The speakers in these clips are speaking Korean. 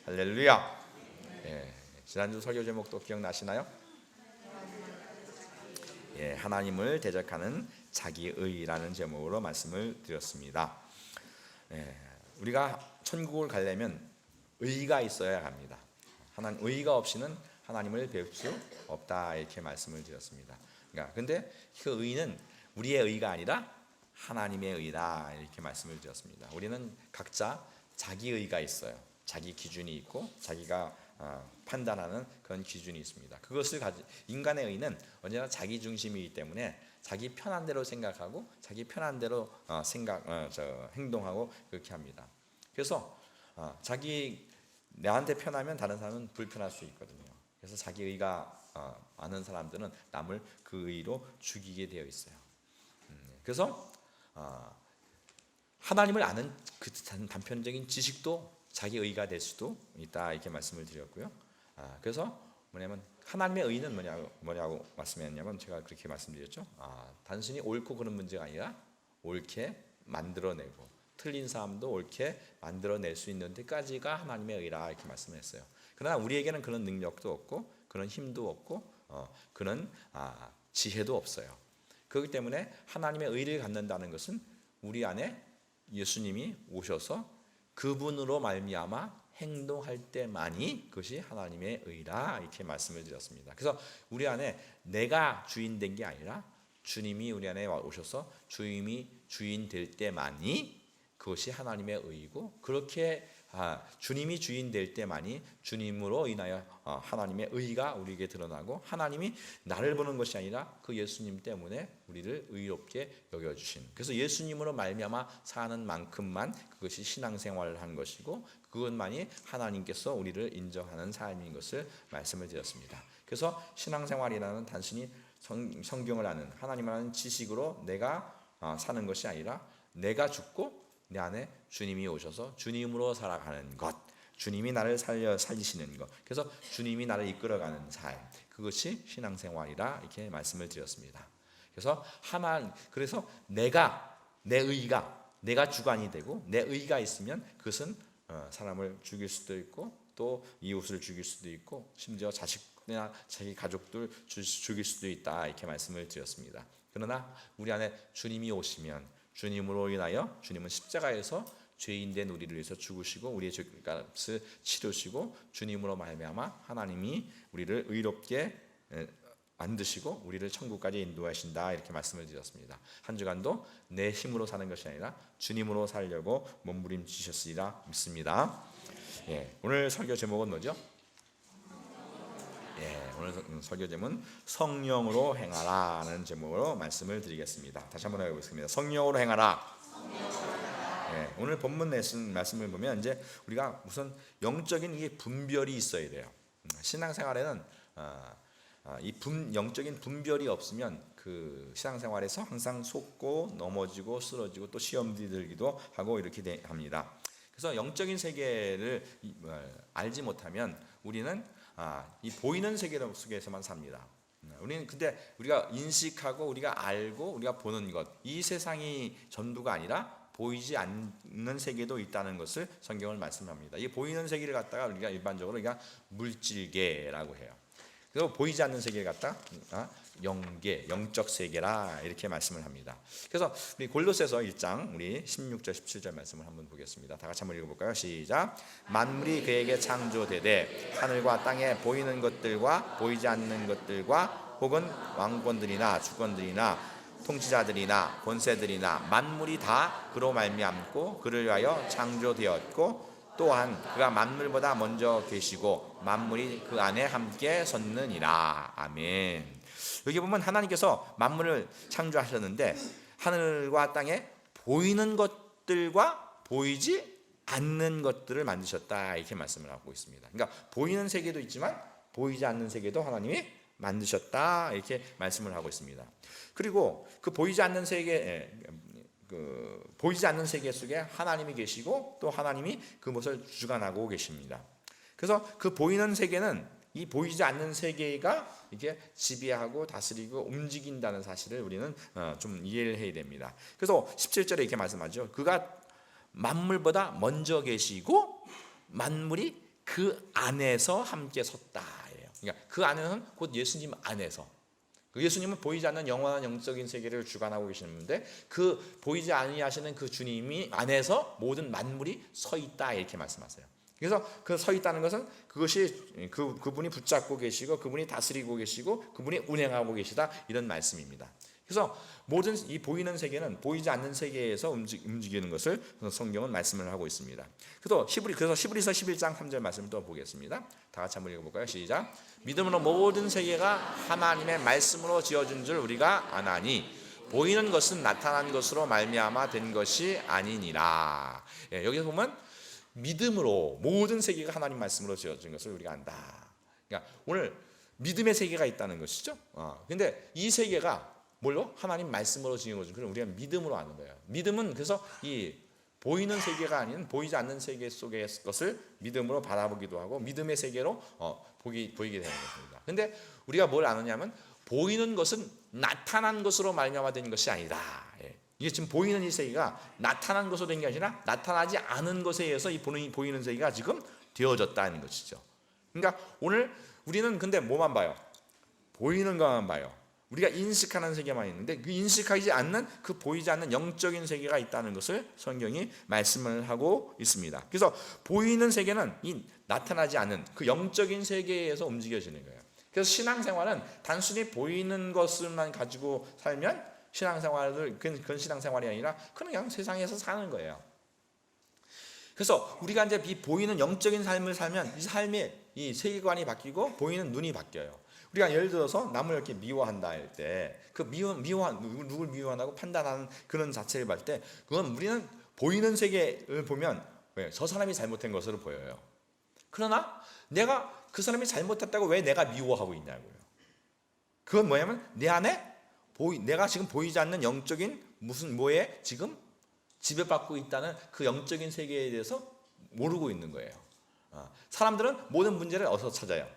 할렐루야. 지난주 설교 제목도 기억나시나요? 하나님을 대적하는 자기의라는 제목으로 말씀을 드렸습니다. 우리가 천국을 가려면 의가 있어야 합니다. 의가 없이는 하나님을 배울 수 없다, 이렇게 말씀을 드렸습니다. 근데 그 의는 우리의 의가 아니라 하나님의 의다, 이렇게 말씀을 드렸습니다. 우리는 각자 자기 의가 있어요. 자기 기준이 있고 자기가 판단하는 그런 기준이 있습니다. 그것을 인간의 의는 언제나 자기 중심이기 때문에 자기 편한 대로 생각하고 자기 편한 대로 행동하고 그렇게 합니다. 그래서 나한테 편하면 다른 사람은 불편할 수 있거든요. 그래서 자기 의가 많은 사람들은 남을 그 의로 죽이게 되어 있어요. 그래서 하나님을 아는 그 단편적인 지식도 자기 의가 될 수도 있다, 이렇게 말씀을 드렸고요. 그래서 뭐냐면 하나님의 의는 뭐냐고 말씀했냐면 제가 그렇게 말씀드렸죠. 단순히 옳고 그런 문제가 아니라 옳게 만들어내고 틀린 사람도 옳게 만들어낼 수 있는 데까지가 하나님의 의라, 이렇게 말씀했어요. 그러나 우리에게는 그런 능력도 없고 그런 힘도 없고 그런 지혜도 없어요. 그렇기 때문에 하나님의 의를 갖는다는 것은 우리 안에 예수님이 오셔서 그분으로 말미암아 행동할 때만이 그것이 하나님의 의라, 이렇게 말씀을 드렸습니다. 그래서 우리 안에 내가 주인 된 게 아니라 주님이 우리 안에 오셔서 주님이 주인 될 때만이 그것이 하나님의 의이고, 그렇게 주님이 주인 될 때만이 주님으로 인하여 하나님의 의가 우리에게 드러나고, 하나님이 나를 보는 것이 아니라 그 예수님 때문에 우리를 의롭게 여겨주신, 그래서 예수님으로 말미암아 사는 만큼만 그것이 신앙생활을 한 것이고, 그것만이 하나님께서 우리를 인정하는 삶인 것을 말씀을 드렸습니다. 그래서 신앙생활이라는 단순히 성경을 아는, 하나님을 아는 지식으로 내가 사는 것이 아니라 내가 죽고 내 안에 주님이 오셔서 주님으로 살아가는 것, 주님이 나를 살리시는 것, 그래서 주님이 나를 이끌어가는 삶, 그것이 신앙생활이라, 이렇게 말씀을 드렸습니다. 그래서 내 의가 주관이 되고 내 의가 있으면 그것은 사람을 죽일 수도 있고 또 이웃을 죽일 수도 있고 심지어 자식이나 자기 가족들 죽일 수도 있다, 이렇게 말씀을 드렸습니다. 그러나 우리 안에 주님이 오시면 주님으로 인하여 주님은 십자가에서 죄인된 우리를 위해서 죽으시고 우리의 죄값을 치르시고 주님으로 말미암아 하나님이 우리를 의롭게 만드시고 우리를 천국까지 인도하신다, 이렇게 말씀을 드렸습니다. 한 주간도 내 힘으로 사는 것이 아니라 주님으로 살려고 몸부림치셨으리라 믿습니다. 오늘 설교 제목은 뭐죠? 오늘 설교 제목은 성령으로 행하라는 제목으로 말씀을 드리겠습니다. 다시 한번 해보겠습니다. 성령으로 행하라. 오늘 본문 말씀을 보면 이제 우리가 우선 영적인 이게 분별이 있어야 돼요. 신앙생활에는 영적인 분별이 없으면 그 신앙생활에서 항상 속고 넘어지고 쓰러지고 또 시험들이 들기도 하고 이렇게 합니다. 그래서 영적인 세계를 알지 못하면 우리는 이 보이는 세계 속에서만 삽니다. 근데 우리가 인식하고 우리가 알고 우리가 보는 것, 이 세상이 전부가 아니라 보이지 않는 세계도 있다는 것을 성경을 말씀합니다. 이 보이는 세계를 갖다가 우리가 일반적으로 물질계라고 해요. 그리고 보이지 않는 세계를 갖다 영계, 영적 세계라, 이렇게 말씀을 합니다. 그래서 우리 골로새서 1장 우리 16절 17절 말씀을 한번 보겠습니다. 다 같이 한번 읽어볼까요? 시작. 만물이 그에게 창조되되 하늘과 땅에 보이는 것들과 보이지 않는 것들과 혹은 왕권들이나 주권들이나 통치자들이나 권세들이나 만물이 다 그로 말미암고 그를 위하여 창조되었고 또한 그가 만물보다 먼저 계시고 만물이 그 안에 함께 섰느니라. 아멘. 여기 보면 하나님께서 만물을 창조하셨는데 하늘과 땅에 보이는 것들과 보이지 않는 것들을 만드셨다, 이렇게 말씀을 하고 있습니다. 그러니까 보이는 세계도 있지만 보이지 않는 세계도 하나님이 만드셨다, 이렇게 말씀을 하고 있습니다. 그리고 그 보이지 않는 세계 속에 하나님이 계시고 또 하나님이 그것을 주관하고 계십니다. 그래서 그 보이는 세계는 이 보이지 않는 세계가 이게 지배하고 다스리고 움직인다는 사실을 우리는 좀 이해를 해야 됩니다. 그래서 17절에 이렇게 말씀하죠. 그가 만물보다 먼저 계시고 만물이 그 안에서 함께 섰다. 그러니까 그 안에는 곧 예수님 안에서. 그 예수님은 보이지 않는 영원한 영적인 세계를 주관하고 계시는데 그 보이지 아니하시는 그 주님이 안에서 모든 만물이 서 있다 이렇게 말씀하세요. 그래서 그 서 있다는 것은 그것이 그분이 붙잡고 계시고 그분이 다스리고 계시고 그분이 운행하고 계시다 이런 말씀입니다. 그래서 모든 이 보이는 세계는 보이지 않는 세계에서 움직이는 것을 성경은 말씀을 하고 있습니다. 그래서 히브리서 11장 3절 말씀을 또 보겠습니다. 다 같이 한번 읽어볼까요? 시작. 믿음으로 모든 세계가 하나님의 말씀으로 지어진 줄 우리가 아나니 보이는 것은 나타난 것으로 말미암아 된 것이 아니니라. 여기서 보면 믿음으로 모든 세계가 하나님 말씀으로 지어진 것을 우리가 안다. 그러니까 오늘 믿음의 세계가 있다는 것이죠. 근데 이 세계가 뭘로? 하나님 말씀으로 지은 거죠. 그럼 우리가 믿음으로 아는 거예요. 믿음은 그래서 이 보이는 세계가 아닌 보이지 않는 세계 속의 것을 믿음으로 바라보기도 하고 믿음의 세계로 보이게 되는 것입니다. 근데 우리가 뭘 아느냐면 보이는 것은 나타난 것으로 말미암아 된 것이 아니다. 이게 지금 보이는 이 세계가 나타난 것으로 된 게 아니라 나타나지 않은 것에 의해서 이 보이는 세계가 지금 되어졌다는 것이죠. 그러니까 오늘 우리는 근데 뭐만 봐요? 보이는 것만 봐요. 우리가 인식하는 세계만 있는데 그 인식하지 않는 그 보이지 않는 영적인 세계가 있다는 것을 성경이 말씀을 하고 있습니다. 그래서 보이는 세계는 이 나타나지 않는 그 영적인 세계에서 움직여지는 거예요. 그래서 신앙생활은 단순히 보이는 것을만 가지고 살면 신앙생활을 그건 신앙생활이 아니라 그냥 세상에서 사는 거예요. 그래서 우리가 이제 이 보이는 영적인 삶을 살면 이 삶의 이 세계관이 바뀌고 보이는 눈이 바뀌어요. 우리가 예를 들어서 남을 이렇게 미워한다 할 때 그 누굴 미워한다고 판단하는 그런 자체를 볼 때 그건 우리는 보이는 세계를 보면 저 사람이 잘못한 것으로 보여요. 그러나 내가 그 사람이 잘못했다고 왜 내가 미워하고 있냐고요. 그건 뭐냐면 내 안에 내가 지금 보이지 않는 영적인 무슨 뭐에 지금 지배받고 있다는 그 영적인 세계에 대해서 모르고 있는 거예요. 사람들은 모든 문제를 어디서 찾아요?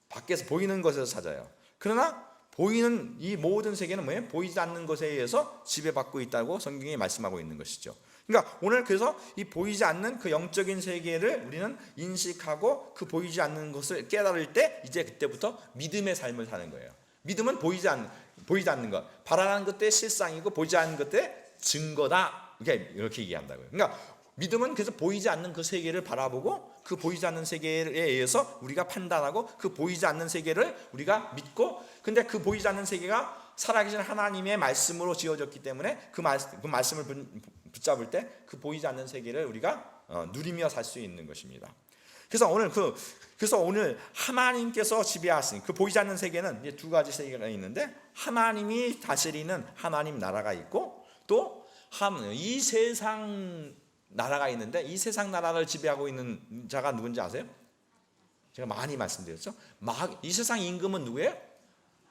밖에서 보이는 것에서 찾아요. 그러나 보이는 이 모든 세계는 뭐예요? 보이지 않는 것에 의해서 지배받고 있다고 성경이 말씀하고 있는 것이죠. 그러니까 오늘 그래서 이 보이지 않는 그 영적인 세계를 우리는 인식하고 그 보이지 않는 것을 깨달을 때 이제 그때부터 믿음의 삶을 사는 거예요. 믿음은 보이지 않는 것, 바라는 것들의 실상이고 보이지 않는 것들의 증거다. 이렇게 얘기한다고요. 그러니까 믿음은 그래서 보이지 않는 그 세계를 바라보고 그 보이지 않는 세계에 의해서 우리가 판단하고 그 보이지 않는 세계를 우리가 믿고 근데 그 보이지 않는 세계가 살아계신 하나님의 말씀으로 지어졌기 때문에 그 말씀을 붙잡을 때 그 보이지 않는 세계를 우리가 누리며 살 수 있는 것입니다. 그래서 오늘 하나님께서 지배하신 그 보이지 않는 세계는 이제 두 가지 세계가 있는데 하나님이 다스리는 하나님 나라가 있고 또 이 세상 나라가 있는데 이 세상 나라를 지배하고 있는 자가 누군지 아세요? 제가 많이 말씀드렸죠. 이 세상 임금은 누구예요?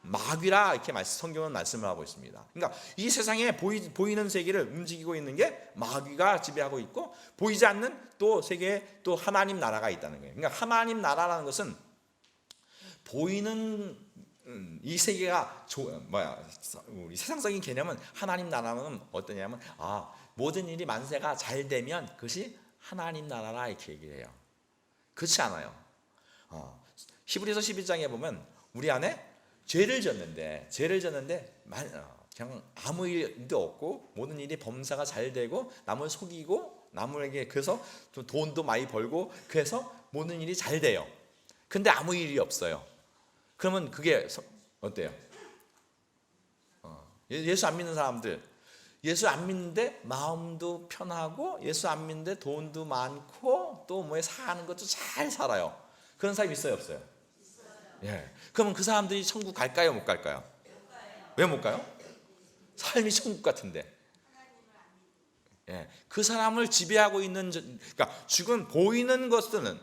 마귀라 이렇게 성경은 말씀을 하고 있습니다. 그러니까 이 세상에 보이는 세계를 움직이고 있는 게 마귀가 지배하고 있고 보이지 않는 또 세계에 또 하나님 나라가 있다는 거예요. 그러니까 하나님 나라라는 것은 보이는 이 세계가 우리 세상적인 개념은 하나님 나라는 어떠냐면 모든 일이 만세가 잘 되면 그것이 하나님 나라라 이렇게 얘기를 해요. 그렇지 않아요. 히브리서 12장에 보면 우리 안에 죄를 졌는데 그냥 아무 일도 없고 모든 일이 범사가 잘 되고 남을 속이고 남에게 그래서 돈도 많이 벌고 그래서 모든 일이 잘 돼요. 근데 아무 일이 없어요. 그러면 그게 어때요? 예수 안 믿는 사람들 예수 안 믿는데 마음도 편하고 예수 안 믿는데 돈도 많고 또 뭐에 사는 것도 잘 살아요. 그런 사람 있어요, 없어요? 예. 그러면 그 사람들이 천국 갈까요, 못 갈까요? 왜 못 가요? 삶이 천국 같은데. 예. 그 사람을 지배하고 있는 그러니까 지금 보이는 것을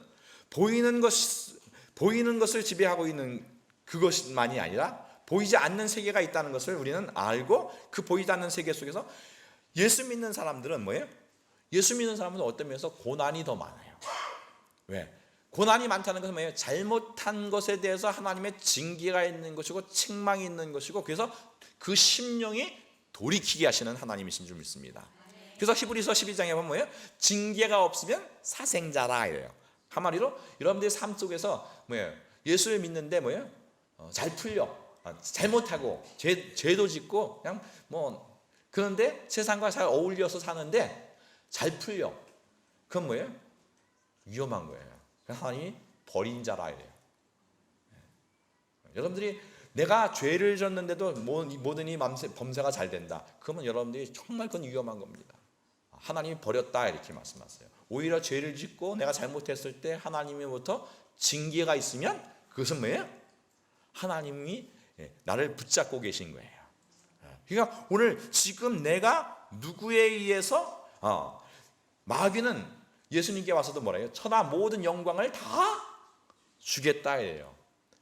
지배하고 있는 그것만이 아니라 보이지 않는 세계가 있다는 것을 우리는 알고 그 보이지 않는 세계 속에서 예수 믿는 사람들은 뭐예요? 예수 믿는 사람들은 어떤 면에서 고난이 더 많아요. 왜? 고난이 많다는 것은 뭐예요? 잘못한 것에 대해서 하나님의 징계가 있는 것이고 책망이 있는 것이고 그래서 그 심령이 돌이키게 하시는 하나님이신 줄 믿습니다. 그래서 히브리서 12장에 보면 뭐예요? 징계가 없으면 사생자라 이래요. 한마디로 여러분들의 삶 속에서 뭐예요? 예수를 믿는데 뭐예요? 잘 풀려. 잘못하고 죄도 짓고 그냥 뭐 그런데 세상과 잘 어울려서 사는데 잘 풀려. 그건 뭐예요? 위험한 거예요. 하나님이 버린 자라 이래요. 여러분들이 내가 죄를 졌는데도 모든 이 범죄가 잘 된다. 그러면 여러분들이 정말 그건 위험한 겁니다. 하나님이 버렸다 이렇게 말씀하세요. 오히려 죄를 짓고 내가 잘못했을 때 하나님으로부터 징계가 있으면 그것은 뭐예요? 하나님이 나를 붙잡고 계신 거예요. 그러니까 오늘 지금 내가 누구에 의해서 마귀는 예수님께 와서도 뭐라 해요? 천하 모든 영광을 다 주겠다 이래요.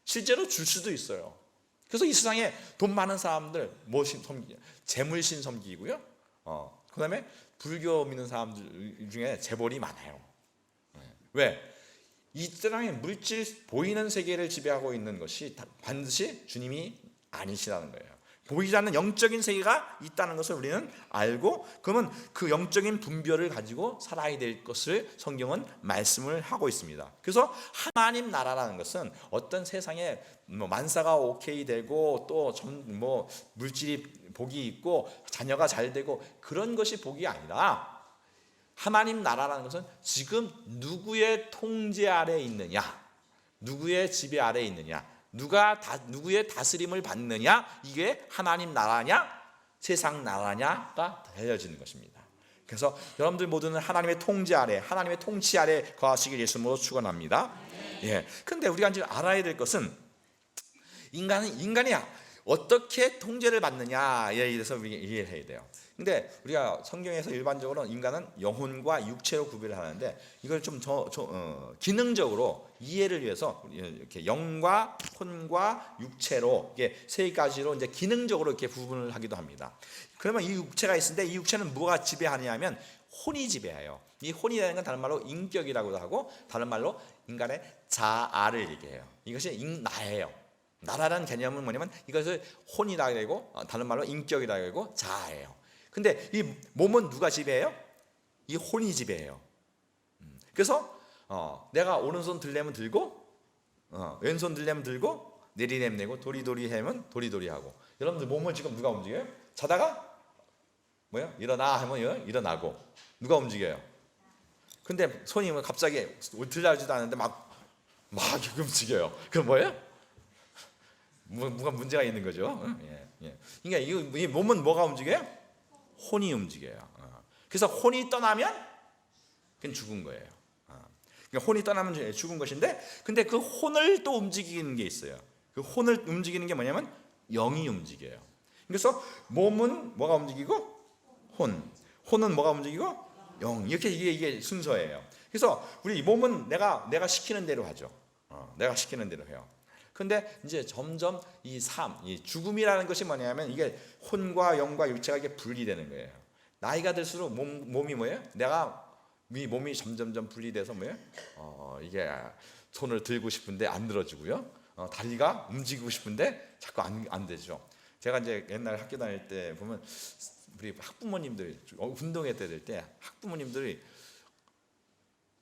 실제로 줄 수도 있어요. 그래서 이 세상에 돈 많은 사람들 재물신 섬기고요. 그 다음에 불교 믿는 사람들 중에 재벌이 많아요. 왜? 이 세상에 물질 보이는 세계를 지배하고 있는 것이 반드시 주님이 아니시라는 거예요. 보이지 않는 영적인 세계가 있다는 것을 우리는 알고 그러면 그 영적인 분별을 가지고 살아야 될 것을 성경은 말씀을 하고 있습니다. 그래서 하나님 나라라는 것은 어떤 세상에 만사가 오케이 되고 또 물질이 복이 있고 자녀가 잘 되고 그런 것이 복이 아니라 하나님 나라라는 것은 지금 누구의 통제 아래에 있느냐, 누구의 지배 아래에 있느냐, 누구의 다스림을 받느냐, 이게 하나님 나라냐 세상 나라냐가 달려지는 것입니다. 그래서 여러분들 모두는 하나님의 통제 아래, 하나님의 통치 아래 거하시길 예수님으로 축원합니다. 예. 근데 우리가 이제 알아야 될 것은 인간이 어떻게 통제를 받느냐에 대해서 우리가 이해를 해야 돼요. 근데 우리가 성경에서 일반적으로 인간은 영혼과 육체로 구별을 하는데 이걸 좀 기능적으로 이해를 위해서 이렇게 영과 혼과 육체로 이게 세 가지로 이제 기능적으로 이렇게 구분을 하기도 합니다. 그러면 이 육체가 있는데 이 육체는 뭐가 지배하냐면 혼이 지배해요. 이 혼이라는 건 다른 말로 인격이라고도 하고 다른 말로 인간의 자아를 얘기해요. 이것이 나예요. 나라라는 개념은 뭐냐면 이것을 혼이라고 하고 다른 말로 인격이라고 하고 자아예요. 근데 이 몸은 누가 지배해요? 이 혼이 지배해요. 그래서 내가 오른손 들려면 들고 왼손 들려면 들고 내리내면 내고 도리도리 하면 도리도리 하고 여러분들 몸을 지금 누가 움직여요? 자다가 뭐요? 일어나 하면 일어나고 누가 움직여요? 근데 손이 갑자기 들려지도 않는데 막 움직여요. 그럼 뭐예요? 뭐가 문제가 있는 거죠. 그러니까 이 몸은 뭐가 움직여요? 혼이 움직여요. 그래서 혼이 떠나면 그건 죽은 거예요. 그러니까 혼이 떠나면 죽은 것인데, 근데 그 혼을 또 움직이는 게 있어요. 그 혼을 움직이는 게 뭐냐면 영이 움직여요. 그래서 몸은 뭐가 움직이고 혼은 뭐가 움직이고 영. 이렇게 이게 순서예요. 그래서 우리 몸은 내가 시키는 대로 하죠. 내가 시키는 대로 해요. 근데 이제 점점 이 죽음이라는 것이 뭐냐면 이게 혼과 영과 육체가 이게 분리되는 거예요. 나이가 들수록 몸이 뭐예요? 이 몸이 점점점 분리돼서 뭐예요? 이게 손을 들고 싶은데 안 들어주고요. 다리가 움직이고 싶은데 자꾸 안 되죠. 제가 이제 옛날 학교 다닐 때 보면 우리 학부모님들 운동회 때 될 때 학부모님들이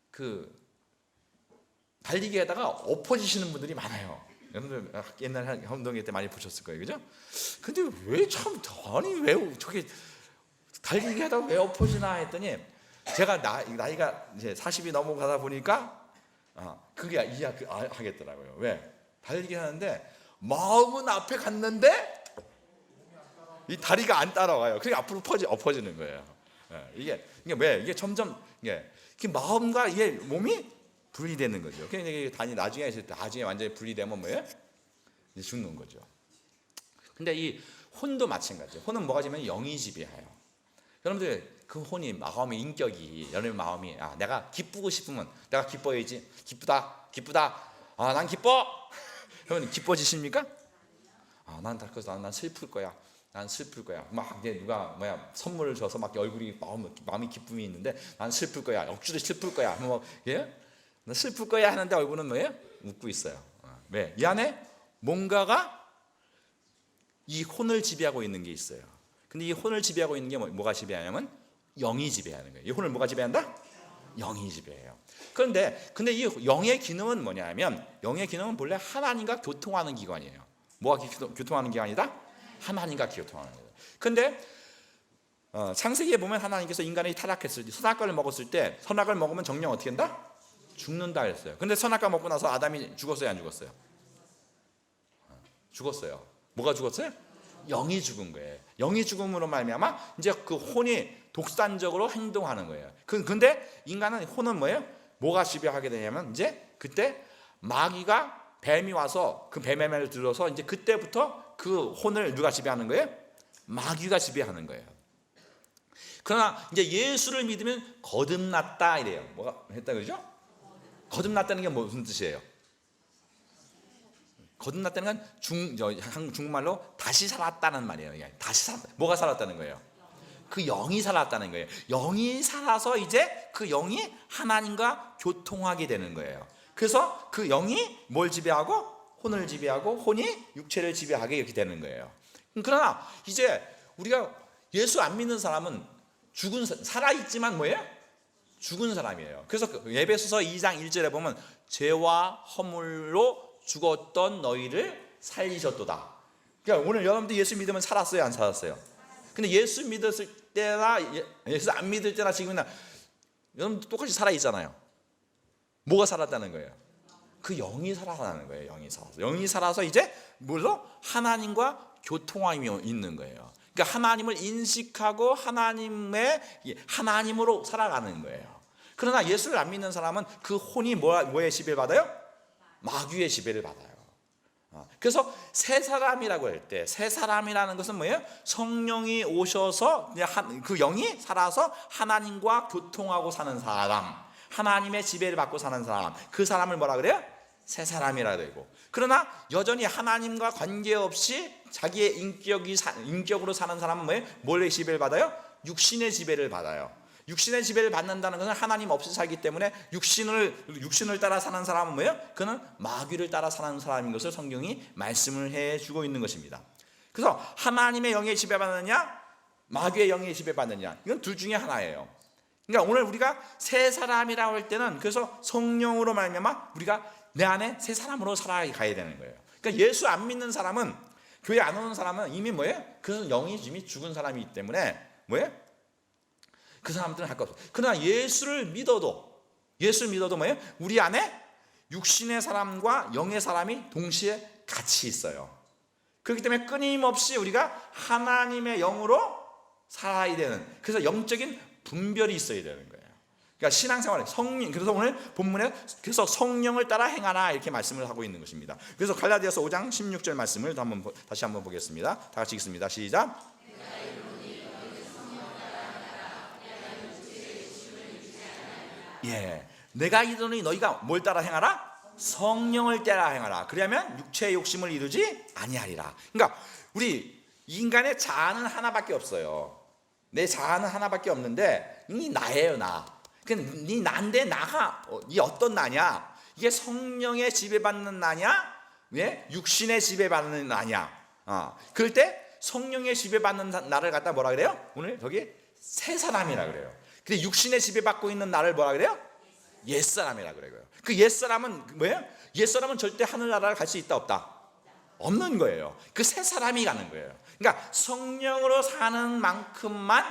그 달리기 하다가 엎어지시는 분들이 많아요. 여러분들 옛날 운동회 때 많이 보셨을 거예요, 그죠? 근데 왜 저게 달리기 하다가 왜 엎어지나 했더니 제가 나이가 이제 40이 넘어가다 보니까 그게 하겠더라고요. 왜? 달리기 하는데 마음은 앞에 갔는데 이 다리가 안 따라와요. 그게 앞으로 엎어지는 거예요. 이게 왜? 이게 점점 마음과 이게 몸이 분리되는 거죠. 그러니까 나중에 완전히 분리되면 뭐예요? 이제 죽는 거죠. 근데 이 혼도 마찬가지예요. 혼은 뭐가 지면 영이 지배해요. 여러분들 그 혼이 마음의 인격이 여러분의 마음이 내가 기쁘고 싶으면 내가 기뻐야지. 기쁘다. 난 기뻐. 여러분 기뻐지십니까? 난 슬플 거야. 난 슬플 거야. 막 이제 누가 선물을 줘서 막 얼굴이 마음이 기쁨이 있는데 난 슬플 거야. 억지로 슬플 거야. 나 슬플 거야 하는데 얼굴은 뭐예요? 웃고 있어요. 왜? 이 안에 뭔가가 이 혼을 지배하고 있는 게 있어요. 근데 이 혼을 지배하고 있는 게 뭐가 지배하냐면 영이 지배하는 거예요. 이 혼을 뭐가 지배한다? 영이 지배해요. 근데 이 영의 기능은 뭐냐면, 영의 기능은 본래 하나님과 교통하는 기관이에요. 뭐가 교통하는 기관이다? 하나님과 교통하는 거예요. 근데 창세기에 보면 하나님께서 인간이 타락했을 때, 선악과를 먹었을 때, 선악을 먹으면 정령 어떻게 한다? 죽는다 했어요. 근데 선악과 먹고 나서 아담이 죽었어요, 안 죽었어요? 죽었어요. 뭐가 죽었어요? 영이 죽은 거예요. 영이 죽음으로 말미암아 이제 그 혼이 독단적으로 행동하는 거예요. 근데 인간은 혼은 뭐예요? 뭐가 지배하게 되냐면, 이제 그때 마귀가, 뱀이 와서 그 뱀의 말을 들어서 이제 그때부터 그 혼을 누가 지배하는 거예요? 마귀가 지배하는 거예요. 그러나 이제 예수를 믿으면 거듭났다 이래요. 뭐가 했다 그러죠? 거듭났다는 게 무슨 뜻이에요? 거듭났다는 건 중국말로 다시 살았다는 말이에요. 다시 살았다. 뭐가 살았다는 거예요? 그 영이 살았다는 거예요. 영이 살아서 이제 그 영이 하나님과 교통하게 되는 거예요. 그래서 그 영이 뭘 지배하고? 혼을 지배하고, 혼이 육체를 지배하게 이렇게 되는 거예요. 그러나 이제 우리가 예수 안 믿는 사람은 살아있지만 뭐예요? 죽은 사람이에요. 그래서 에베소서 2장 1절에 보면 죄와 허물로 죽었던 너희를 살리셨도다. 그러니까 오늘 여러분들 예수 믿으면 살았어요, 안 살았어요? 근데 예수 믿었을 때나 예수 안 믿을 때나 지금이나 여러분들 똑같이 살아있잖아요. 뭐가 살았다는 거예요? 그 영이 살아나는 거예요. 영이 살아서 이제 뭘로? 하나님과 교통함이 있는 거예요. 그러니까 하나님을 인식하고 하나님으로 살아가는 거예요. 그러나 예수를 안 믿는 사람은 그 혼이 뭐에 지배를 받아요? 마귀의 지배를 받아요. 그래서 새 사람이라고 할 때, 새 사람이라는 것은 뭐예요? 성령이 오셔서 그 영이 살아서 하나님과 교통하고 사는 사람, 하나님의 지배를 받고 사는 사람, 그 사람을 뭐라 그래요? 새 사람이라 되고. 그러나 여전히 하나님과 관계없이 자기의 인격으로 사는 사람은 뭐예요? 뭘의 지배를 받아요? 육신의 지배를 받아요. 육신의 지배를 받는다는 것은 하나님 없이 살기 때문에 육신을 따라 사는 사람은 뭐예요? 그는 마귀를 따라 사는 사람인 것을 성경이 말씀을 해주고 있는 것입니다. 그래서 하나님의 영에 지배받느냐, 마귀의 영에 지배받느냐, 이건 둘 중에 하나예요. 그러니까 오늘 우리가 새 사람이라고 할 때는, 그래서 성령으로 말미암아 우리가 내 안에 새 사람으로 살아가야 되는 거예요. 그러니까 예수 안 믿는 사람은, 교회 안 오는 사람은 이미 뭐예요? 그 영이 이미 죽은 사람이기 때문에 뭐예요? 그 사람들은 할 거 없어요. 그러나 예수를 믿어도 뭐예요? 우리 안에 육신의 사람과 영의 사람이 동시에 같이 있어요. 그렇기 때문에 끊임없이 우리가 하나님의 영으로 살아야 되는, 그래서 영적인 분별이 있어야 되는 거예요. 그러니까 신앙생활에 그래서 오늘 본문에 그래서 성령을 따라 행하라 이렇게 말씀을 하고 있는 것입니다. 그래서 갈라디아서 5장 16절 말씀을 다시 한번 보겠습니다. 다 같이 읽습니다. 시작. 내가 이르노니 너희가 뭘 따라 행하라? 성령을 따라 행하라. 그러면 육체의 욕심을 이루지 아니하리라. 그러니까 우리 인간의 자아는 하나밖에 없어요. 내 자아는 하나밖에 없는데 이 나예요, 나. 이 나인데 나가 이 어떤 나냐? 이게 성령의 지배받는 나냐? 왜? 육신의 지배받는 나냐? 그럴 때 성령의 지배받는 나를 갖다 뭐라 그래요? 오늘 저기 새 사람이라 그래요. 근데 육신의 지배받고 있는 나를 뭐라 그래요? 옛사람이라 그래요. 그 옛사람은 뭐예요? 옛사람은 절대 하늘나라를 갈 수 있다 없다? 없는 거예요. 그 새 사람이 가는 거예요. 그러니까 성령으로 사는 만큼만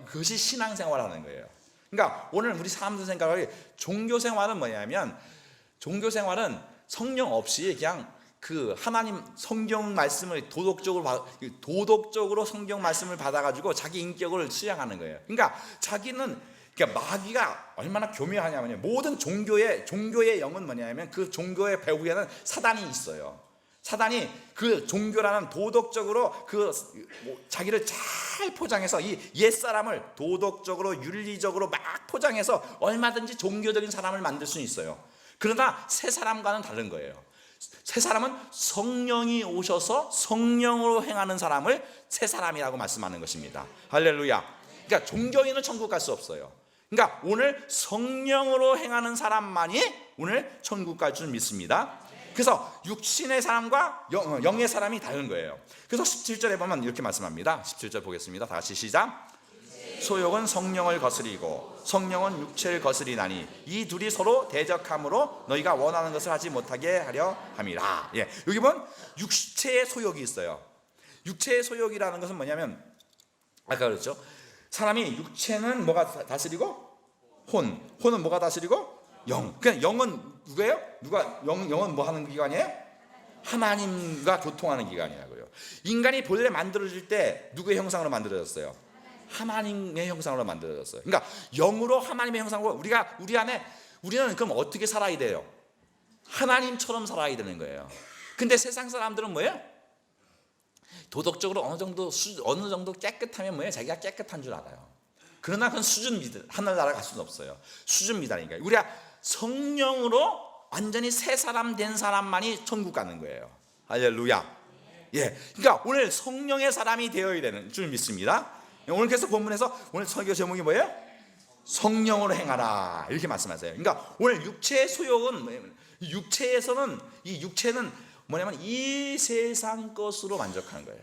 그것이 신앙생활하는 거예요. 그러니까 오늘 우리 사람들 생각하기 종교생활은 뭐냐면, 종교생활은 성령 없이 그냥 그 하나님 성경 말씀을 도덕적으로 성경 말씀을 받아가지고 자기 인격을 수양하는 거예요. 그러니까 자기는, 그러니까 마귀가 얼마나 교묘하냐면요, 모든 종교의 영은 뭐냐면 그 종교의 배후에는 사단이 있어요. 사단이 그 종교라는 도덕적으로 자기를 잘 포장해서 이 옛사람을 도덕적으로 윤리적으로 막 포장해서 얼마든지 종교적인 사람을 만들 수 있어요. 그러나 새 사람과는 다른 거예요. 새 사람은 성령이 오셔서 성령으로 행하는 사람을 새 사람이라고 말씀하는 것입니다. 할렐루야. 그러니까 종교인은 천국 갈 수 없어요. 그러니까 오늘 성령으로 행하는 사람만이 오늘 천국 갈 줄 믿습니다. 그래서 육신의 사람과 영의 사람이 다른 거예요. 그래서 17절에 보면 이렇게 말씀합니다. 17절 보겠습니다. 다 같이 시작. 소욕은 성령을 거스리고 성령은 육체를 거스리나니 이 둘이 서로 대적함으로 너희가 원하는 것을 하지 못하게 하려 함이라. 예, 여기 보면 육체의 소욕이 있어요. 육체의 소욕이라는 것은 뭐냐면 아까 그랬죠. 사람이 육체는 뭐가 다스리고 혼은 뭐가 다스리고 영. 그냥 영은 누구예요? 영은 뭐 하는 기관이에요? 하나님과 교통하는 기관이라고요. 인간이 본래 만들어질 때 누구의 형상으로 만들어졌어요? 하나님의 형상으로 만들어졌어요. 그러니까 영으로 하나님의 형상으로 우리는 그럼 어떻게 살아야 돼요? 하나님처럼 살아야 되는 거예요. 근데 세상 사람들은 뭐예요? 도덕적으로 어느 정도 깨끗하면 뭐예요? 자기가 깨끗한 줄 알아요. 그러나 그건 수준 미달, 하늘나라 갈 수는 없어요. 수준 미달이니까. 우리가 성령으로 완전히 새 사람 된 사람만이 천국 가는 거예요. 할렐루야. 예, 그러니까 오늘 성령의 사람이 되어야 되는 줄 믿습니다. 오늘 그래서 본문에서 오늘 설교 제목이 뭐예요? 성령으로 행하라 이렇게 말씀하세요. 그러니까 오늘 육체의 소욕은 육체에서는 이 육체는 뭐냐면 이 세상 것으로 만족하는 거예요.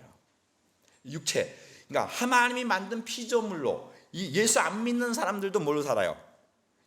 육체. 그러니까 하나님이 만든 피조물로 이 예수 안 믿는 사람들도 뭘로 살아요?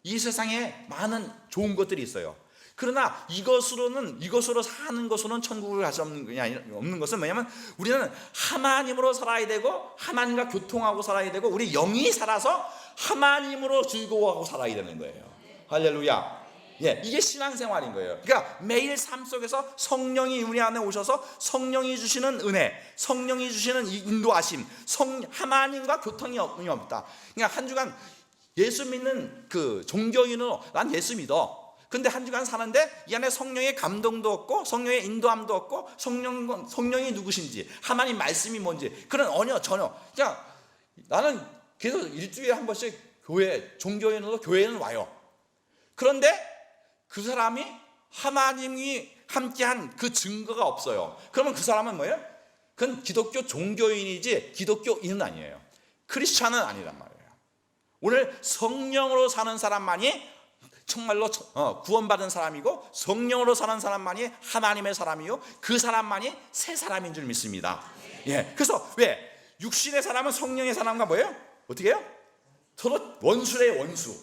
이 세상에 많은 좋은 것들이 있어요. 그러나 이것으로 사는 것으로는 천국을 갈 수 없는 것은 뭐냐면 우리는 하나님으로 살아야 되고 하나님과 교통하고 살아야 되고 우리 영이 살아서 하나님으로 즐거워하고 살아야 되는 거예요. 할렐루야. 예, 이게 신앙생활인 거예요. 그러니까 매일 삶 속에서 성령이 우리 안에 오셔서 성령이 주시는 은혜, 성령이 주시는 인도하심, 하나님과 교통이 없다. 그러니까 한 주간 예수 믿는 그 종교인으로 난 예수 믿어. 근데 한 주간 사는데 이 안에 성령의 감동도 없고 성령의 인도함도 없고 성령이 누구신지 하나님 말씀이 뭔지 그런 전혀 그냥 나는 계속 일주일에 한 번씩 종교인으로 교회는 와요. 그런데 그 사람이 하나님이 함께한 그 증거가 없어요. 그러면 그 사람은 뭐예요? 그건 기독교 종교인이지 기독교인은 아니에요. 크리스찬은 아니란 말이에요. 오늘 성령으로 사는 사람만이 정말로 구원받은 사람이고 성령으로 사는 사람만이 하나님의 사람이요 그 사람만이 새 사람인 줄 믿습니다. 예, 그래서 왜 육신의 사람은 성령의 사람과 뭐예요? 어떻게 해요? 서로 원수래 원수.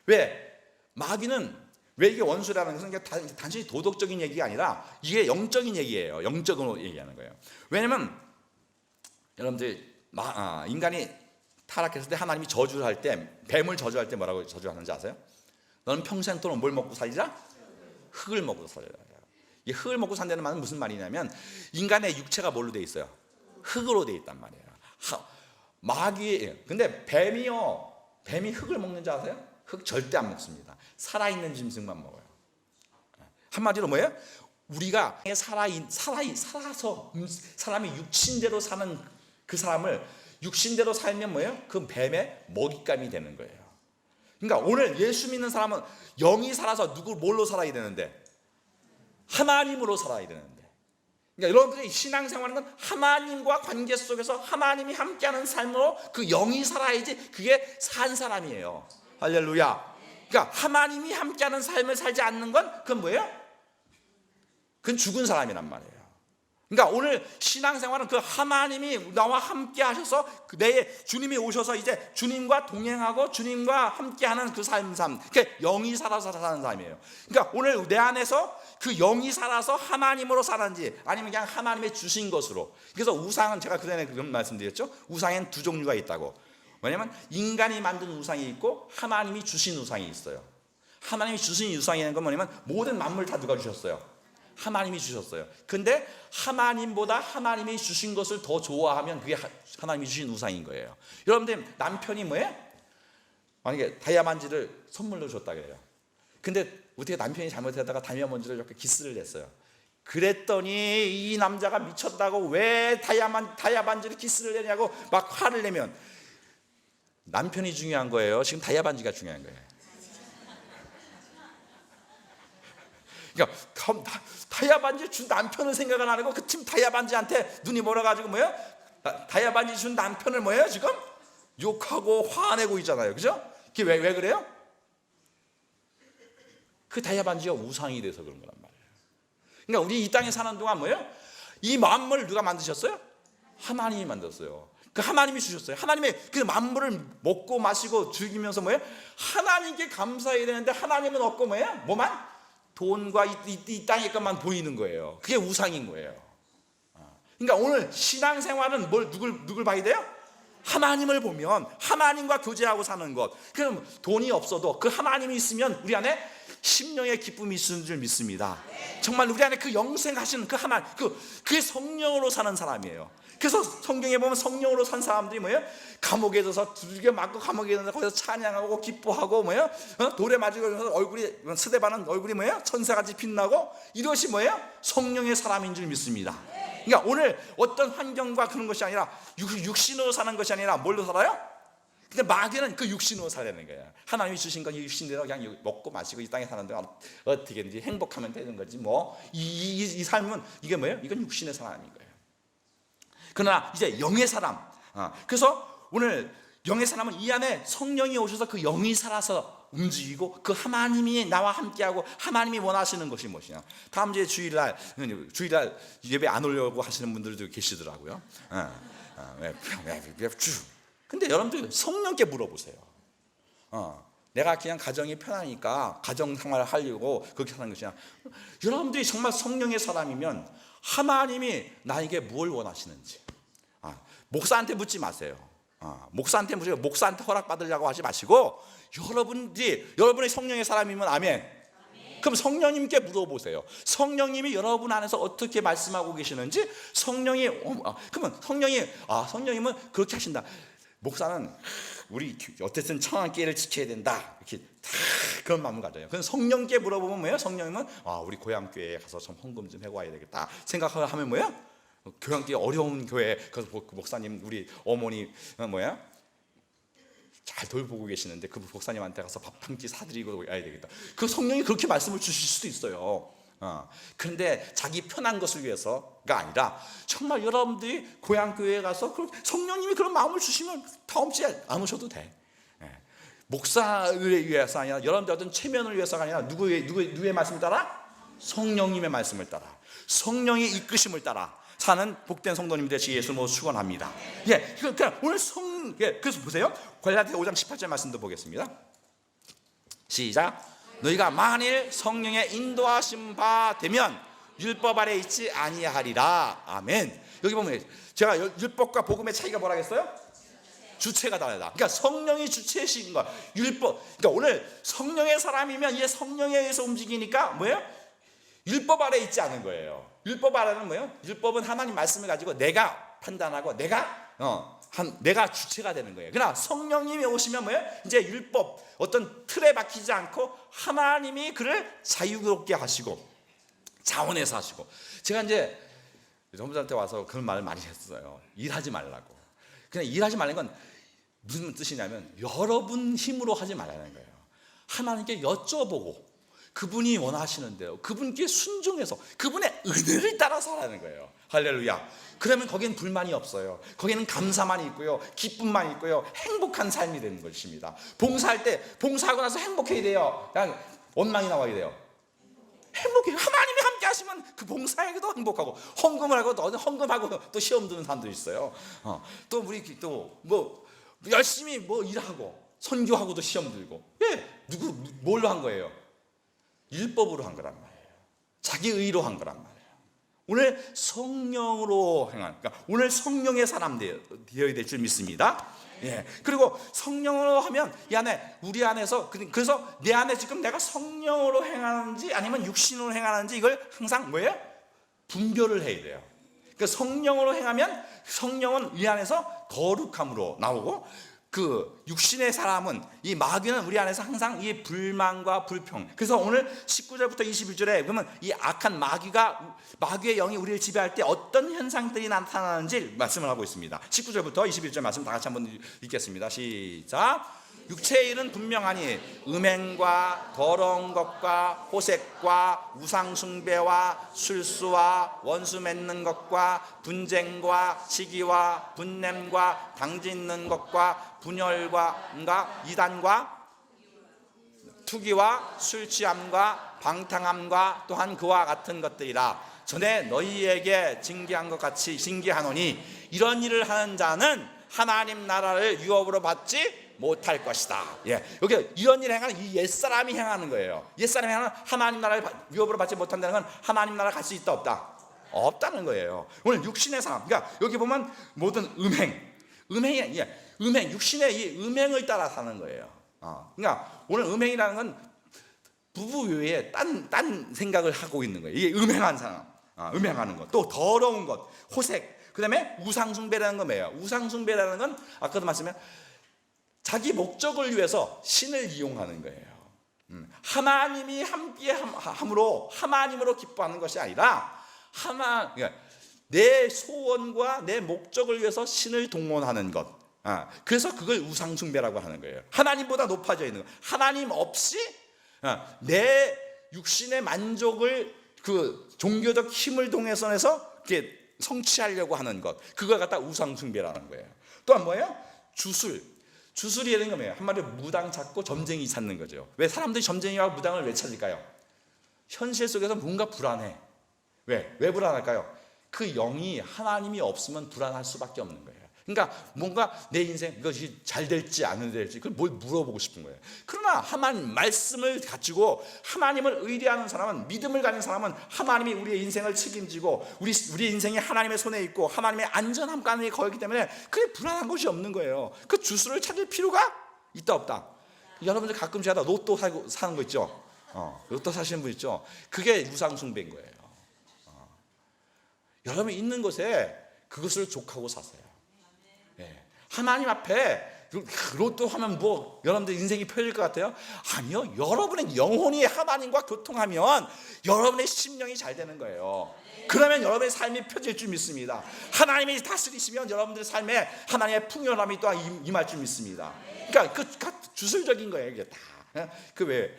왜 마귀는 왜 이게 원수라는 것은 단순히 도덕적인 얘기가 아니라 이게 영적인 얘기예요. 영적으로 얘기하는 거예요. 왜냐면 여러분들 인간이 타락했을 때 하나님이 저주를 할 때 뱀을 저주할 때 뭐라고 저주하는지 아세요? 너는 평생 동안 뭘 먹고 살리라? 흙을 먹고 살리라. 이 흙을 먹고 산다는 말은 무슨 말이냐면 인간의 육체가 뭘로 돼 있어요? 흙으로 돼 있단 말이에요. 근데 뱀이 흙을 먹는 줄 아세요? 흙 절대 안 먹습니다. 살아있는 짐승만 먹어요. 한마디로 뭐예요? 우리가 살아서 사람이 육신대로 사는 그 사람을 육신대로 살면 뭐예요? 그 뱀의 먹잇감이 되는 거예요. 그러니까 오늘 예수 믿는 사람은 영이 살아서 뭘로 살아야 되는데? 하나님으로 살아야 되는데. 그러니까 여러분들이 신앙생활은 하나님과 관계 속에서 하나님이 함께하는 삶으로 그 영이 살아야지 그게 산 사람이에요. 할렐루야. 그러니까 하나님이 함께하는 삶을 살지 않는 건 그건 뭐예요? 그건 죽은 사람이란 말이에요. 그러니까 오늘 신앙생활은 그 하나님이 나와 함께 하셔서 내 주님이 오셔서 이제 주님과 동행하고 주님과 함께하는 그 삶. 그러니까 영이 살아서 사는 삶이에요. 그러니까 오늘 내 안에서 그 영이 살아서 하나님으로 사는지 아니면 그냥 하나님의 주신 것으로. 그래서 우상은 제가 그전에 그런 말씀드렸죠. 우상엔 두 종류가 있다고. 왜냐면 인간이 만든 우상이 있고 하나님이 주신 우상이 있어요. 하나님이 주신 우상이라는 건 뭐냐면 모든 만물 다 누가 주셨어요? 하나님이 주셨어요. 근데 하나님보다 하나님이 주신 것을 더 좋아하면 그게 하나님이 주신 우상인 거예요. 여러분들 남편이 뭐예요? 만약에 다이아만지를 선물로 줬다 그래요. 근데 어떻게 남편이 잘못하다가 다이아만지를 이렇게 키스를 했어요. 그랬더니 이 남자가 미쳤다고 왜 다이아만지를 키스를 내냐고 막 화를 내면 남편이 중요한 거예요? 지금 다이아만지가 중요한 거예요? 그러니까 다이아반지 준 남편을 생각을 안 하고 그 팀 다이아반지한테 눈이 멀어가지고 뭐예요? 다이아반지 준 남편을 뭐예요? 지금 욕하고 화내고 있잖아요. 그죠? 그게 왜 그래요? 그 다이아반지가 우상이 돼서 그런 거란 말이에요. 그러니까 우리 이 땅에 사는 동안 뭐예요? 이 만물을 누가 만드셨어요? 하나님이 만들었어요. 그 하나님이 주셨어요. 하나님의 그 만물을 먹고 마시고 즐기면서 뭐예요? 하나님께 감사해야 되는데 하나님은 없고 뭐예요? 뭐만? 돈과 이 땅의 것만 보이는 거예요. 그게 우상인 거예요. 그러니까 오늘 신앙생활은 누굴 봐야 돼요? 하나님을 보면 하나님과 교제하고 사는 것. 그럼 돈이 없어도 그 하나님이 있으면 우리 안에 심령의 기쁨이 있는 줄 믿습니다. 정말 우리 안에 그 영생하시는 그 하나님, 그게 성령으로 사는 사람이에요. 그래서 성경에 보면 성령으로 산 사람들이 뭐예요? 감옥에 들어서 두들겨 맞고 감옥에 들어서 거기서 찬양하고 기뻐하고 뭐예요? 돌에 맞으면서 얼굴이 스데반은 얼굴이 뭐예요? 천사같이 빛나고 이것이 뭐예요? 성령의 사람인 줄 믿습니다. 그러니까 오늘 어떤 환경과 그런 것이 아니라 육신으로 사는 것이 아니라 뭘로 살아요? 근데 마귀는 그 육신으로 살아야 되는 거예요. 하나님이 주신 건 이 육신대로 그냥 먹고 마시고 이 땅에 사는 동안 어떻게든지 행복하면 되는 거지 뭐 이 삶은 이게 뭐예요? 이건 육신의 사람인 거예요. 그러나 이제 영의 사람, 그래서 오늘 영의 사람은 이 안에 성령이 오셔서 그 영이 살아서 움직이고 그 하나님이 나와 함께하고 하나님이 원하시는 것이 무엇이냐. 다음 주에 주일날 예배 안 오려고 하시는 분들도 계시더라고요. 근데 여러분들 성령께 물어보세요. 내가 그냥 가정이 편하니까 가정생활을 하려고 그렇게 사는 것이냐. 여러분들이 정말 성령의 사람이면 하나님이 나에게 뭘 원하시는지 목사한테 묻지 마세요. 목사한테 묻지 목사한테 허락받으려고 하지 마시고 여러분의 성령의 사람이면 아멘. 그럼 성령님께 물어보세요. 성령님이 여러분 안에서 어떻게 말씀하고 계시는지. 그러면 성령님은 그렇게 하신다. 목사는 우리 어쨌든 청한계를 지켜야 된다. 이렇게 그런 마음을 가져요. 그럼 성령께 물어보면 뭐예요? 성령님은 우리 고향교회에 가서 좀 헌금 좀 해와야 되겠다 생각하면 뭐예요? 교향교회 어려운 교회 그래서 목사님 우리 어머니 잘 돌보고 계시는데 그 목사님한테 가서 밥 한 끼 사드리고 와야 되겠다. 그 성령이 그렇게 말씀을 주실 수도 있어요. 그런데 자기 편한 것을 위해서가 아니라 정말 여러분들이 고향교회에 가서 성령님이 그런 마음을 주시면 다음 주에 안 오셔도 돼. 목사를 위해서 아니라 여러분들 어떤 체면을 위해서가 아니라 누구의 말씀을 따라? 성령님의 말씀을 따라 성령의 이끄심을 따라 사는 복된 성도님 되시 예수님으로 축원합니다. 그러니까 오늘 그래서 보세요. 갈라디아 5장 18절 말씀도 보겠습니다. 시작. 너희가 만일 성령의 인도하심 바 되면 율법 아래 있지 아니하리라. 아멘. 여기 보면 제가 율법과 복음의 차이가 뭐라겠어요? 주체가 다르다. 그러니까 성령이 주체이신 거. 율법. 그러니까 오늘 성령의 사람이면 이게 성령에 의해서 움직이니까 뭐예요? 율법 아래 있지 않은 거예요. 율법 아래는 뭐예요? 율법은 하나님 말씀을 가지고 내가 판단하고 내가 주체가 되는 거예요. 그러나 성령님이 오시면 뭐예요? 이제 율법 어떤 틀에 박히지 않고 하나님이 그를 자유롭게 하시고 자원해서 하시고. 제가 이제 전부자한테 와서 그런 말을 많이 했어요. 일하지 말라고. 그냥 일하지 말라는 건 무슨 뜻이냐면 여러분 힘으로 하지 말라는 거예요. 하나님께 여쭤보고 그분이 원하시는 대로 그분께 순종해서 그분의 은혜를 따라서 하라는 거예요. 할렐루야. 그러면 거기는 불만이 없어요. 거기는 감사만 있고요, 기쁨만 있고요, 행복한 삶이 되는 것입니다. 봉사할 때 봉사하고 나서 행복해야 돼요. 그냥 원망이 나와야 돼요. 행복해요. 하나님이 함께 하시면 그 봉사에도 행복하고 헌금을 하고 헌금하고 또 시험 드는 사람도 있어요. 또 우리 또 뭐 열심히 일하고 선교하고도 시험 들고. 뭘로 한 거예요? 율법으로 한 거란 말이에요. 자기 의로 한 거란 말이에요. 오늘 성령으로 그러니까 오늘 성령의 사람 되어야 될 줄 믿습니다. 그리고 성령으로 하면 이 안에 우리 안에서 그래서 내 안에 지금 내가 성령으로 행하는지 아니면 육신으로 행하는지 이걸 항상 뭐예요? 분별을 해야 돼요. 그러니까 성령으로 행하면 성령은 이 안에서 거룩함으로 나오고 그 육신의 사람은 이 마귀는 우리 안에서 항상 이 불만과 불평. 그래서 오늘 19절부터 21절에 그러면 이 악한 마귀의 영이 우리를 지배할 때 어떤 현상들이 나타나는지 말씀을 하고 있습니다. 19절부터 21절 말씀 다 같이 한번 읽겠습니다. 시작. 육체의 일은 분명하니 음행과 더러운 것과 호색과 우상숭배와 술수와 원수 맺는 것과 분쟁과 시기와 분냄과 당짓는 것과 분열과 이단과 투기와 술취함과 방탕함과 또한 그와 같은 것들이라. 전에 너희에게 징계한 것 같이 징계하노니 이런 일을 하는 자는 하나님 나라를 유업으로 받지 못할 것이다. 예, 여기 이런 일을 행하는 이 옛사람이 행하는 거예요. 옛사람이 행하는 하나님 나라를 유업으로 받지 못한다는 건 하나님 나라 갈 수 있다 없다? 없다는 거예요. 오늘 육신의 삶, 그러니까 여기 보면 모든 음행이 육신의 이 음행을 따라 사는 거예요. 그러니까 오늘 음행이라는 건 부부 외에 딴 생각을 하고 있는 거예요. 이게 음행한 상황, 음행하는 것, 또 더러운 것, 호색. 그다음에 우상숭배라는 건 뭐예요? 우상숭배라는 건 아까도 말씀드린 자기 목적을 위해서 신을 이용하는 거예요. 하나님이 함께 함으로 하나님으로 기뻐하는 것이 아니라 그러니까 내 소원과 내 목적을 위해서 신을 동원하는 것. 그래서 그걸 우상숭배라고 하는 거예요. 하나님보다 높아져 있는 것. 하나님 없이 내 육신의 만족을 그 종교적 힘을 동해서 이렇게 성취하려고 하는 것, 그걸 갖다 우상숭배라는 거예요. 또한 뭐예요? 주술이라는 건 뭐예요? 한마디로 무당 찾고 점쟁이 찾는 거죠. 왜 사람들이 점쟁이와 무당을 왜 찾을까요? 현실 속에서 뭔가 불안해. 왜 불안할까요? 그 영이 하나님이 없으면 불안할 수밖에 없는 거예요. 그러니까 뭔가 내 인생 이것이 잘 될지 안 될지 그걸 뭘 물어보고 싶은 거예요. 그러나 하나님 말씀을 가지고 하나님을 의뢰하는 사람은, 믿음을 가진 사람은 하나님이 우리의 인생을 책임지고 우리 인생이 하나님의 손에 있고 하나님의 안전함가에 거기 때문에 그게 불안한 것이 없는 거예요. 그 주술을 찾을 필요가 있다 없다? 여러분들 가끔씩 하다 로또 사는 거 있죠? 로또 사시는 분 있죠? 그게 우상숭배인 거예요. 여러분이 있는 곳에 그것을 족하고 사세요. 하나님 앞에 로또 하면 뭐 여러분들 인생이 펴질 것 같아요? 아니요. 여러분의 영혼이 하나님과 교통하면 여러분의 심령이 잘 되는 거예요. 그러면 여러분의 삶이 펴질 줄 믿습니다. 하나님이 다스리시면 여러분들의 삶에 하나님의 풍요함이 또 임할 줄 믿습니다. 그러니까 그 주술적인 거예요. 이게 다. 그 왜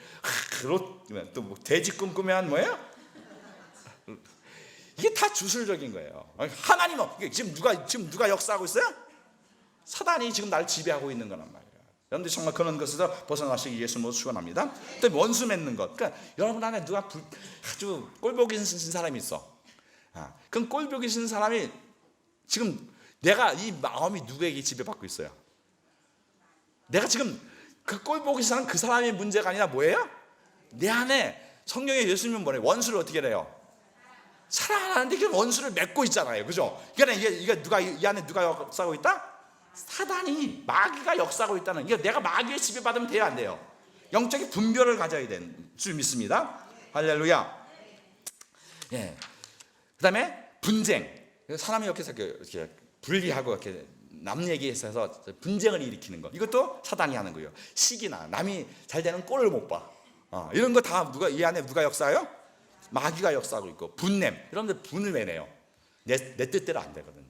또 뭐 돼지 꿈꾸면 뭐예요? 이게 다 주술적인 거예요. 하나님은 지금 누가 역사하고 있어요? 사단이 지금 날 지배하고 있는 거란 말이에요. 여러분들 정말 그런 것에서 벗어나시기 예수님으로 축원합니다. 또 원수 맺는 것. 그러니까 여러분 안에 누가 아주 꼴보기 싫은 사람이 있어. 그럼 꼴보기 싫은 사람이 지금 내가 이 마음이 누구에게 지배받고 있어요? 내가 지금 그 꼴보기 싫은 그 사람의 문제가 아니라 뭐예요? 내 안에 성경에 예수님은 뭐래요? 원수를 어떻게 해요? 사랑하는데 그 원수를 맺고 있잖아요. 그죠? 그러니까 이게 누가 이 안에 누가 역사하고 있다? 사단이, 마귀가 역사하고 있다는, 이게 내가 마귀의 지배받으면 돼요 안 돼요? 영적인 분별을 가져야 되는 줄 믿습니다. 할렐루야. 예. 그다음에 분쟁. 사람이 이렇게 분리하고 이렇게 남 얘기해서 분쟁을 일으키는 거. 이것도 사단이 하는 거예요. 시기나 남이 잘 되는 꼴을 못 봐. 이런 거 다 이 안에 누가 역사해요? 마귀가 역사하고 있고. 분냄. 여러분들 분을 왜 내요? 내 뜻대로 안 되거든.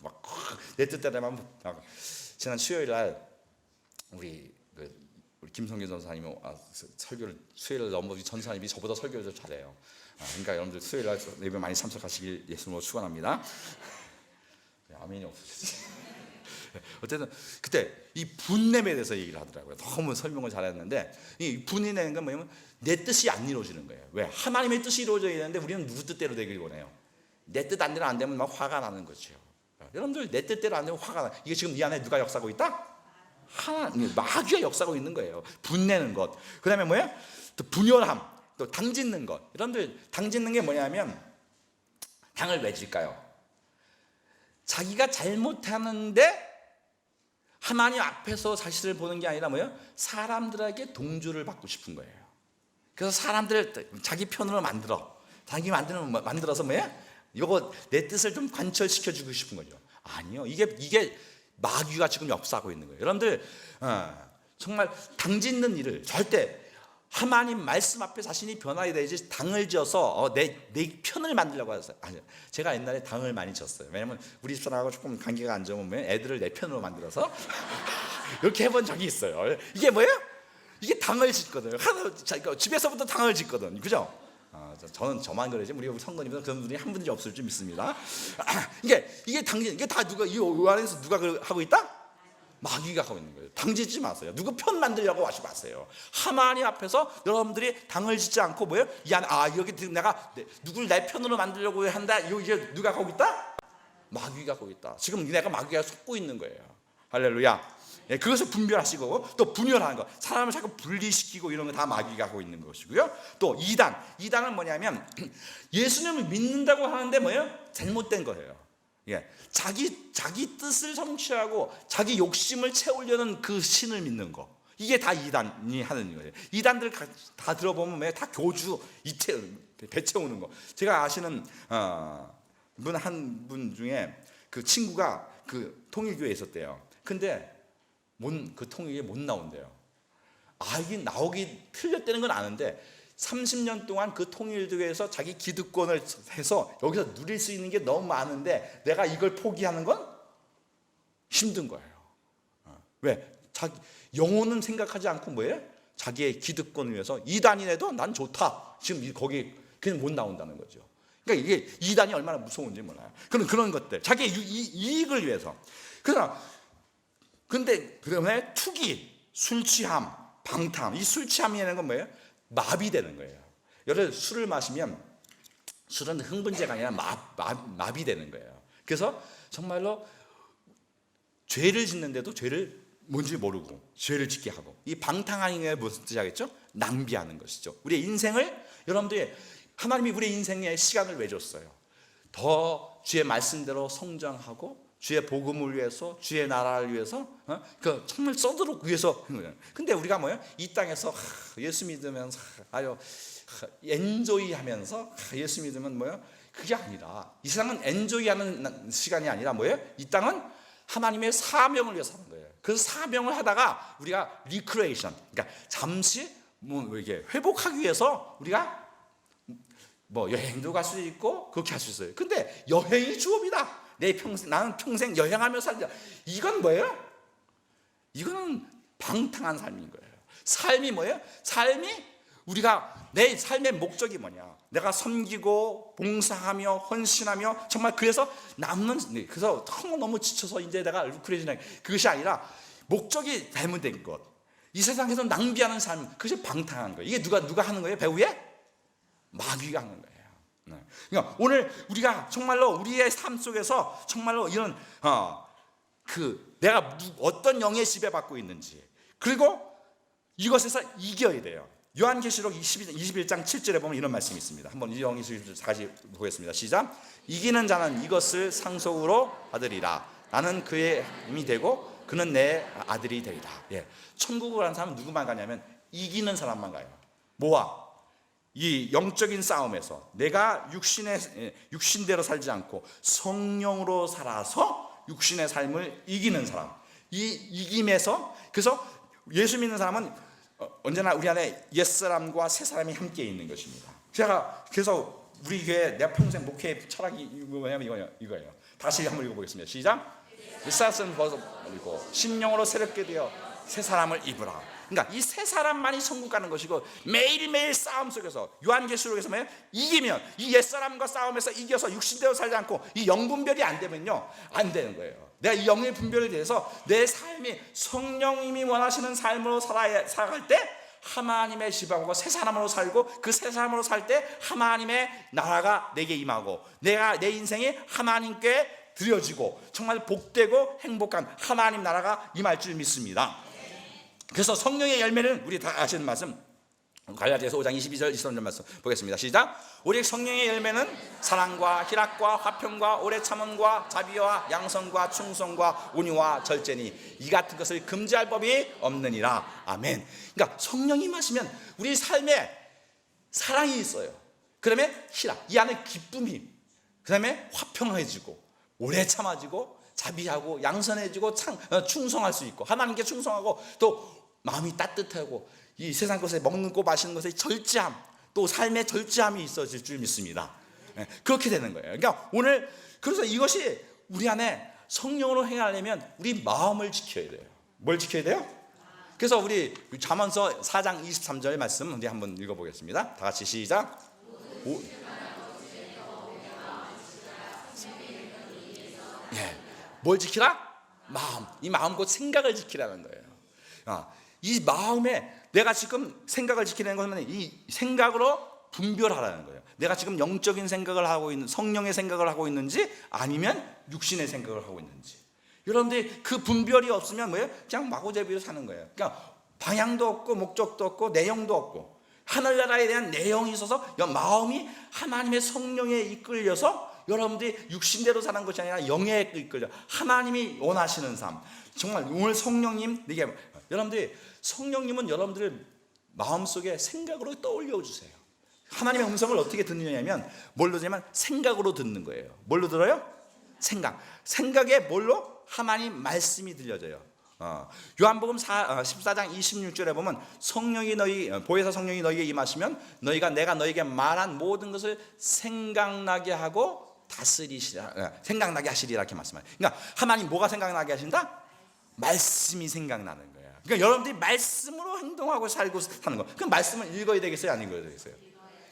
막 내 뜻대로 하면 지난 수요일 날 우리 김성규 전사님이 설교를 수요일 넘어지 전사님이 저보다 설교를 잘해요. 그러니까 여러분들 수요일 날 예배 많이 참석하시길 예수님으로 축원합니다. 아멘이 없으시지? 어쨌든 그때 이 분냄에 대해서 얘기를 하더라고요. 너무 설명을 잘했는데 이 분이 내는 건 뭐냐면 내 뜻이 안 이루어지는 거예요. 왜? 하나님의 뜻이 이루어져야 되는데 우리는 누구 뜻대로 되길 원해요. 내 뜻 안 되면 막 화가 나는 거죠. 여러분들 내 뜻대로 안 되면 화가 나. 이게 지금 이 안에 누가 역사하고 있다? 마귀가 역사하고 있는 거예요. 분내는 것. 그 다음에 뭐예요? 또 분열함, 또 당짓는 것. 여러분들 당짓는 게 뭐냐면 당을 왜 질까요? 자기가 잘못하는데 하나님 앞에서 자신을 보는 게 아니라 뭐예요? 사람들에게 동조를 받고 싶은 거예요. 그래서 사람들을 자기 편으로 만들어서 뭐예요? 이거 내 뜻을 좀 관철시켜주고 싶은 거죠. 아니요, 이게 마귀가 지금 역사하고 있는 거예요. 여러분들 정말 당짓는 일을 절대 하나님 말씀 앞에 자신이 변화해야 되지 당을 지어서 내 편을 만들려고 했어요. 아니요, 제가 옛날에 당을 많이 졌어요. 왜냐면 우리 집사람하고 조금 관계가 안 좋으면 애들을 내 편으로 만들어서 이렇게 해본 적이 있어요. 이게 뭐예요? 이게 당을 짓거든요. 집에서부터 당을 짓거든, 그죠? 저는 저만 그러지 우리 성도님들 그런 분이 한 분이 없을 줄 믿습니다. 이게 당짓, 이게 다 누가 이 안에서 누가 하고 있다? 마귀가 하고 있는 거예요. 당짓지 마세요. 누구 편 만들려고 하지 마세요. 하나님 앞에서 여러분들이 당을 짓지 않고 뭐예요? 이 안에 여기 내가 누굴 내 편으로 만들려고 한다. 이게 누가 하고 있다? 마귀가 거기 있다. 지금 내가 마귀가 속고 있는 거예요. 할렐루야. 예, 그것을 분별하시고, 또 분열하는 거, 사람을 자꾸 분리시키고 이런 거 다 마귀가 하고 있는 것이고요. 또 이단은 뭐냐면 예수님을 믿는다고 하는데 뭐예요? 잘못된 거예요. 예, 자기 뜻을 성취하고 자기 욕심을 채우려는 그 신을 믿는 거, 이게 다 이단이 하는 거예요. 이단들 다 들어보면 뭐예요? 다 교주 배 채우는 거. 제가 아시는 분 한 분 중에 그 친구가 그 통일교회에 있었대요. 근데 그 통일교회에 못 나온대요. 이게 나오기 틀렸다는 건 아는데 30년 동안 그 통일교회에서 자기 기득권을 해서 여기서 누릴 수 있는 게 너무 많은데 내가 이걸 포기하는 건 힘든 거예요. 왜? 자기 영혼은 생각하지 않고 뭐예요? 자기의 기득권을 위해서 이단이라도 난 좋다. 지금 거기 그냥 못 나온다는 거죠. 그러니까 이게 이단이 얼마나 무서운지 몰라요. 그런 것들, 자기의 이익을 위해서. 근데 그다음에 투기, 술 취함, 방탕. 이 술 취함이라는 건 뭐예요? 마비되는 거예요. 여러분 술을 마시면 술은 흥분제가 아니라 마비되는 거예요. 그래서 정말로 죄를 짓는데도 죄를 뭔지 모르고 죄를 짓게 하고, 이 방탕하는 게 무슨 뜻이 하겠죠? 낭비하는 것이죠. 우리의 인생을, 여러분들이 하나님이 우리의 인생에 시간을 왜 줬어요? 더 주의 말씀대로 성장하고 주의 복음을 위해서, 주의 나라를 위해서, 정말 써도록 위해서 하는 거예요. 근데 우리가 뭐예요? 이 땅에서 예수 믿으면서 아주 엔조이하면서 예수 믿으면 뭐예요? 그게 아니라, 이 세상은 엔조이하는 시간이 아니라 뭐예요? 이 땅은 하나님의 사명을 위해서 사는 거예요. 그래서 사명을 하다가 우리가 리크레이션, 그러니까 잠시 이게 회복하기 위해서 우리가 여행도 갈 수 있고 그렇게 할 수 있어요. 근데 여행이 주업이다. 나는 평생 여행하며 살자. 이건 뭐예요? 이거는 방탕한 삶인 거예요. 삶이 뭐예요? 삶이, 우리가 내 삶의 목적이 뭐냐? 내가 섬기고 봉사하며 헌신하며 정말 그래서 그래서 너무 지쳐서 이제 내가 루크레이션, 그것이 아니라 목적이 잘못된 것, 이 세상에서 낭비하는 삶, 그것이 방탕한 거예요. 이게 누가 하는 거예요? 배후에 마귀가 하는 거예요. 그러니까 오늘 우리가 정말로 우리의 삶 속에서 정말로 이런 내가 어떤 영의 지배받고 있는지, 그리고 이것에서 이겨야 돼요. 요한계시록 21장 7절에 보면 이런 말씀이 있습니다. 한번 이 영의 지배 다시 보겠습니다. 시작. 이기는 자는 이것을 상속으로 받으리라. 나는 그의 힘이 되고 그는 내 아들이 되리라. 예. 천국을 가는 사람은 누구만 가냐면 이기는 사람만 가요. 뭐와? 이 영적인 싸움에서 내가 육신대로 살지 않고 성령으로 살아서 육신의 삶을 이기는 사람, 이 이김에서, 그래서 예수 믿는 사람은 언제나 우리 안에 옛사람과 새사람이 함께 있는 것입니다. 그래서 우리 교회 내가 평생 목회 철학이 뭐냐면 이거예요. 다시 한번 읽어보겠습니다. 시작. 옛사람은 벗어버리고 신령으로 새롭게 되어 새 사람을 입으라. 그러니까 이 세 사람만이 천국 가는 것이고, 매일매일 싸움 속에서 요한계시록에서 뭐예요? 이기면, 이 옛사람과 싸움에서 이겨서 육신대로 살지 않고 이 영분별이 안 되면요, 안 되는 거예요. 내가 이 영의 분별에 대해서 내 삶이 성령님이 원하시는 삶으로 살아갈 때 하나님의 집하고 새 사람으로 살고, 그 새 사람으로 살 때 하나님의 나라가 내게 임하고 내 인생이 하나님께 드려지고 정말 복되고 행복한 하나님 나라가 임할 줄 믿습니다. 그래서 성령의 열매는 우리 다 아시는 말씀, 갈라디아서 5장 22절 23절 말씀 보겠습니다. 시작. 우리 성령의 열매는 사랑과 희락과 화평과 오래 참음과 자비와 양성과 충성과 온유와 절제니 이 같은 것을 금지할 법이 없느니라. 아멘. 그러니까 성령이 마시면 우리 삶에 사랑이 있어요. 그다음에 희락, 이 안에 기쁨이, 그다음에 화평해지고 오래 참아지고 자비하고 양선해지고 충성할 수 있고, 하나님께 충성하고, 또 마음이 따뜻하고, 이 세상 것에 먹는 거 마시는 것에 절제함, 또 삶의 절제함이 있어질 줄 믿습니다. 그렇게 되는 거예요. 그러니까 오늘, 그래서 이것이 우리 안에 성령으로 행하려면 우리 마음을 지켜야 돼요. 뭘 지켜야 돼요? 그래서 우리 잠언서 4장 23절 말씀 우리 한번 읽어보겠습니다. 다 같이 시작. 뭘 지키라? 마음. 이 마음 곧 생각을 지키라는 거예요. 이 마음에 내가 지금 생각을 지키는 것은 이 생각으로 분별하라는 거예요. 내가 지금 영적인 생각을 하고 있는, 성령의 생각을 하고 있는지 아니면 육신의 생각을 하고 있는지. 여러분들이 그 분별이 없으면 뭐예요? 그냥 마구잡이로 사는 거예요. 그러니까 방향도 없고 목적도 없고 내용도 없고, 하늘나라에 대한 내용이 있어서 마음이 하나님의 성령에 이끌려서 여러분들이 육신대로 사는 것이 아니라 영에 이끌려 하나님이 원하시는 삶. 정말 오늘 성령님, 이게 여러분들이, 성령님은 여러분들을 마음속에 생각으로 떠올려 주세요. 하나님의 음성을 어떻게 듣느냐면 뭘로 들으면 생각으로 듣는 거예요. 뭘로 들어요? 생각에 뭘로? 하나님 말씀이 들려져요. 요한복음 14장 26절에 보면 성령이 보혜사 성령이 너희에게 임하시면 너희가 내가 너희에게 말한 모든 것을 생각나게 하고 다스리시라, 생각나게 하시리라 이렇게 말씀해요. 그러니까 하나님 뭐가 생각나게 하신다? 말씀이 생각나는 거예요. 그러니까 여러분들이 말씀으로 행동하고 살고 사는 거. 그럼 말씀을 읽어야 되겠어요? 안 읽어야 되겠어요?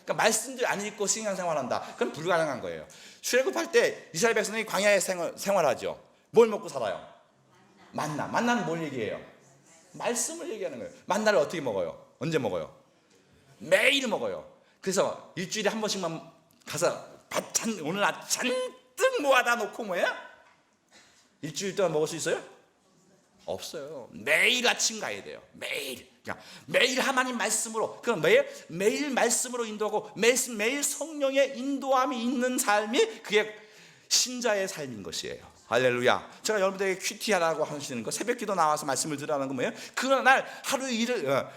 그러니까 말씀들 안 읽고 신앙생활한다. 그럼 불가능한 거예요. 출애굽할 때 이스라엘 백성이 광야에 생활하죠. 뭘 먹고 살아요? 만나는 뭘 얘기해요? 말씀을 얘기하는 거예요. 만나를 어떻게 먹어요? 언제 먹어요? 매일 먹어요. 그래서 일주일에 한 번씩만 가서 오늘 잔뜩 모아다 놓고 뭐야? 일주일 동안 먹을 수 있어요? 없어요. 매일 아침 가야 돼요. 매일. 그러니까 매일 하나님 말씀으로, 그럼 매일 말씀으로 인도하고 매일 성령의 인도함이 있는 삶이 그게 신자의 삶인 것이에요. 할렐루야. 제가 여러분들에게 큐티하라고 하시는 거, 새벽기도 나와서 말씀을 들으라는 거 뭐예요? 그날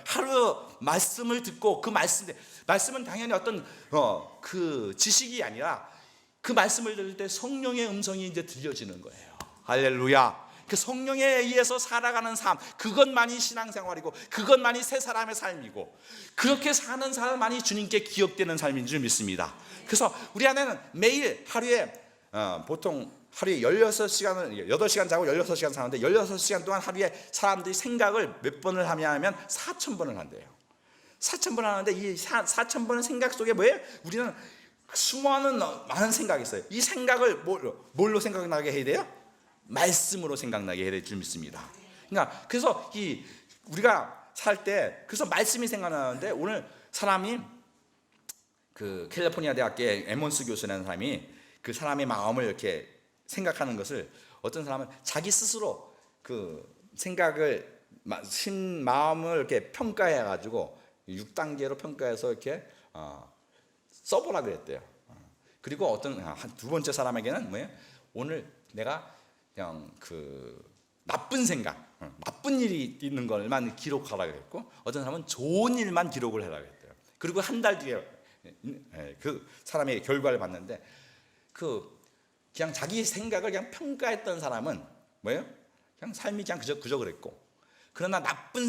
하루 말씀을 듣고 그 말씀은 당연히 어떤 그 지식이 아니라 그 말씀을 들을 때 성령의 음성이 이제 들려지는 거예요. 할렐루야. 그 성령에 의해서 살아가는 삶, 그것만이 신앙생활이고 그것만이 새 사람의 삶이고, 그렇게 사는 사람만이 주님께 기억되는 삶인 줄 믿습니다. 그래서 우리 안에는 매일 하루에 보통 하루에 16시간을 8시간 자고 16시간 사는데 16시간 동안 하루에 사람들이 생각을 몇 번을 하냐면 4,000번을 한대요. 4,000번 하는데 이 4,000번의 생각 속에 뭐예요? 우리는 수많은 많은 생각이 있어요. 이 생각을 뭘로 생각나게 해야 돼요? 말씀으로 생각나게 해야 될 줄 믿습니다. 그러니까 그래서 우리가 살 때 그래서 말씀이 생각나는데, 오늘 사람이 그 캘리포니아 대학교의 에몬스 교수라는 사람이 그 사람의 마음을 이렇게 생각하는 것을, 어떤 사람은 자기 스스로 그 생각을 마음을 이렇게 평가해 가지고 6단계로 평가해서 이렇게 써보라 그랬대요. 그리고 두 번째 사람에게는 뭐예요? 오늘 내가 그냥 그 나쁜 생각, 나쁜 일이 있는 것만 기록하라 그랬고, 어떤 사람은 좋은 일만 기록을 해라 그랬대요. 그리고 한 달 뒤에 그 사람의 결과를 봤는데, 그냥 자기 생각을 그냥 평가했던 사람은 뭐예요? 그냥 삶이 그냥 그저 그랬고, 그러나 나쁜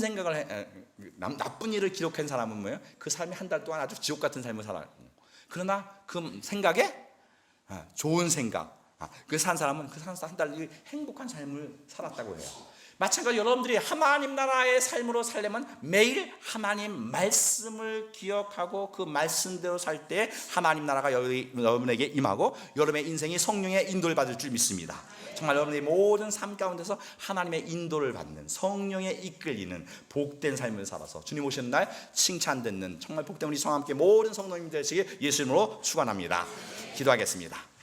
일을 기록한 사람은 뭐예요? 그 삶이 한 달 동안 아주 지옥 같은 삶을 살았고, 그러나 그 생각에 좋은 생각, 그 산 사람은 그 한 달 행복한 삶을 살았다고 해요. 마찬가지로 여러분들이 하나님 나라의 삶으로 살려면 매일 하나님 말씀을 기억하고 그 말씀대로 살 때 하나님 나라가 여러분에게 임하고 여러분의 인생이 성령의 인도를 받을 줄 믿습니다. 정말 여러분의 모든 삶 가운데서 하나님의 인도를 받는, 성령에 이끌리는 복된 삶을 살아서 주님 오시는 날 칭찬듣는 정말 복된 우리 성함께 모든 성도님들 되시길 예수 이름으로 축원합니다. 기도하겠습니다.